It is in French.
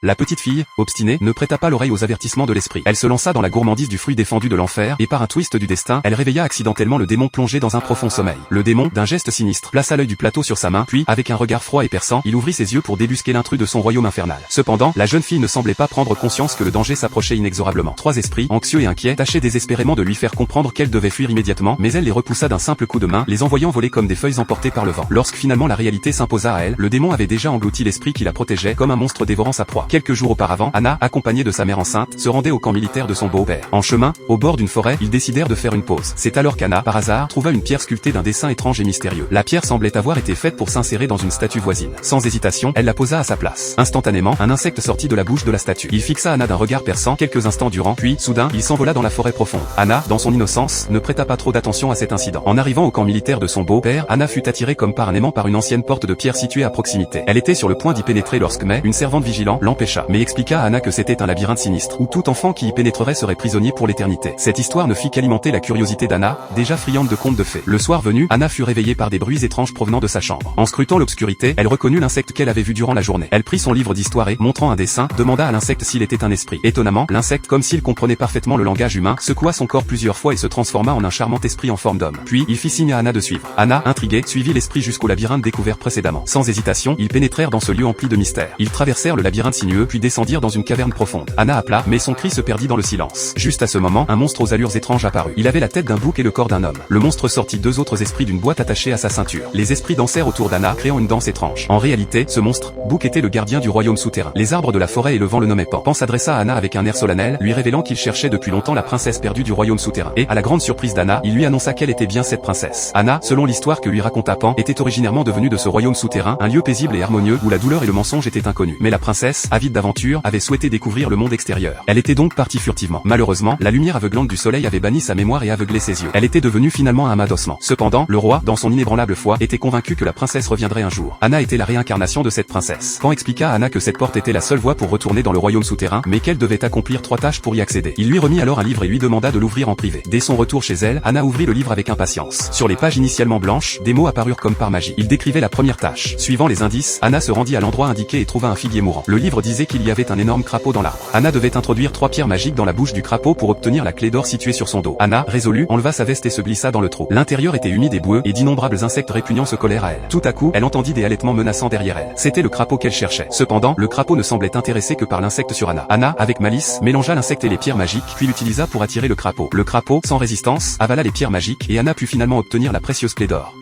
La petite fille, obstinée, ne prêta pas l'oreille aux avertissements de l'esprit. Elle se lança dans la gourmandise du fruit défendu de l'enfer, et par un twist du destin, elle réveilla accidentellement le démon plongé dans un profond sommeil. Le démon, d'un geste sinistre, plaça l'œil du plateau sur sa main, puis, avec un regard froid et perçant, il ouvrit ses yeux pour débusquer l'intrus de son royaume infernal. Cependant, la jeune fille ne semblait pas prendre conscience que le danger s'approchait inexorablement. Trois esprits, anxieux et inquiets, tâchaient désespérément de lui faire comprendre qu'elle devait fuir immédiatement, mais elle les repoussa d'un simple coup de main, les envoyant voler comme des feuilles emportées par le vent. Lorsque finalement la réalité s'imposa à elle, le démon avait déjà englouti l'esprit qui la protégeait, comme un monstre dévorant sa proie. Quelques jours auparavant, Anna, accompagnée de sa mère enceinte, se rendait au camp militaire de son beau-père. En chemin, au bord d'une forêt, ils décidèrent de faire une pause. C'est alors qu'Anna, par hasard, trouva une pierre sculptée d'un dessin étrange et mystérieux. La pierre semblait avoir été faite pour s'insérer dans une statue voisine. Sans hésitation, elle la posa à sa place. Instantanément, un insecte sortit de la bouche de la statue. Il fixa Anna d'un regard perçant quelques instants durant, puis, soudain, il s'envola dans la forêt profonde. Anna, dans son innocence, ne prêta pas trop d'attention à cet incident. En arrivant au camp militaire de son beau-père, Anna fut attirée comme par un aimant par une ancienne porte de pierre située à proximité. Elle était sur le point d'y pénétrer lorsque une servante vigilant, l'empêcha, mais expliqua à Anna que c'était un labyrinthe sinistre, où tout enfant qui y pénétrerait serait prisonnier pour l'éternité. Cette histoire ne fit qu'alimenter la curiosité d'Anna, déjà friande de contes de fées. Le soir venu, Anna fut réveillée par des bruits étranges provenant de sa chambre. En scrutant l'obscurité, elle reconnut l'insecte qu'elle avait vu durant la journée. Elle prit son livre d'histoire et, montrant un dessin, demanda à l'insecte s'il était un esprit. Étonnamment, l'insecte, comme s'il comprenait parfaitement le langage humain, secoua son corps plusieurs fois et se transforma en un charmant esprit en forme d'homme. Puis, il fit signe à Anna de suivre. Anna, intriguée, suivit l'esprit jusqu'au labyrinthe découvert précédemment. Sans hésitation, ils pénétrèrent dans ce lieu empli de mystères. Ils traversèrent le labyrinthe sinueux puis descendirent dans une caverne profonde. Anna appela, mais son cri se perdit dans le silence. Juste à ce moment, un monstre aux allures étranges apparut. Il avait la tête d'un bouc et le corps d'un homme. Le monstre sortit deux autres esprits d'une boîte attachée à sa ceinture. Les esprits dansèrent autour d'Anna, créant une danse étrange. En réalité, ce monstre, Bouc, était le gardien du royaume souterrain. Les arbres de la forêt et le vent le nommaient Pan. Pan s'adressa à Anna avec un air solennel, lui révélant qu'il cherchait depuis longtemps la princesse perdue du royaume souterrain. Et, à la grande surprise d'Anna, il lui annonça qu'elle était bien cette princesse. Anna, selon l'histoire que lui raconta Pan, était originairement devenue de ce royaume souterrain, un lieu paisible et harmonieux où la douleur et le mensonge étaient inconnus. Mais la princesse, avide d'aventure, avait souhaité découvrir le monde extérieur. Elle était donc partie furtivement. Malheureusement, la lumière aveuglante du soleil avait banni sa mémoire et aveuglé ses yeux. Elle était devenue finalement un amas d'ossements. Cependant, le roi, dans son inébranlable foi, était convaincu que la princesse reviendrait un jour. Anna était la réincarnation de cette princesse. Pan expliqua à Anna que cette porte était la seule voie pour retourner dans le royaume souterrain, mais qu'elle devait accomplir 3 tâches pour y accéder. Il lui remit alors un livre et lui demanda de l'ouvrir en privé. Dès son retour chez elle, Anna ouvrit le livre avec impatience. Sur les pages initialement blanches, des mots apparurent comme par magie. Il décrivait la première tâche. Suivant les indices, Anna se rendit à l'endroit indiqué et trouva un figuier mourant. Le livre disait qu'il y avait un énorme crapaud dans l'arbre. Anna devait introduire 3 pierres magiques dans la bouche du crapaud pour obtenir la clé d'or située sur son dos. Anna, résolue, enleva sa veste et se glissa dans le trou. L'intérieur était humide et boueux, et d'innombrables insectes répugnants se collèrent à elle. Tout à coup, elle entendit des halètements menaçants derrière elle. C'était le crapaud qu'elle cherchait. Cependant, le crapaud ne semblait intéressé que par l'insecte sur Anna. Anna, avec malice, mélangea l'insecte et les pierres magiques, puis l'utilisa pour attirer le crapaud. Le crapaud, sans résistance, avala les pierres magiques, et Anna put finalement obtenir la précieuse clé d'or.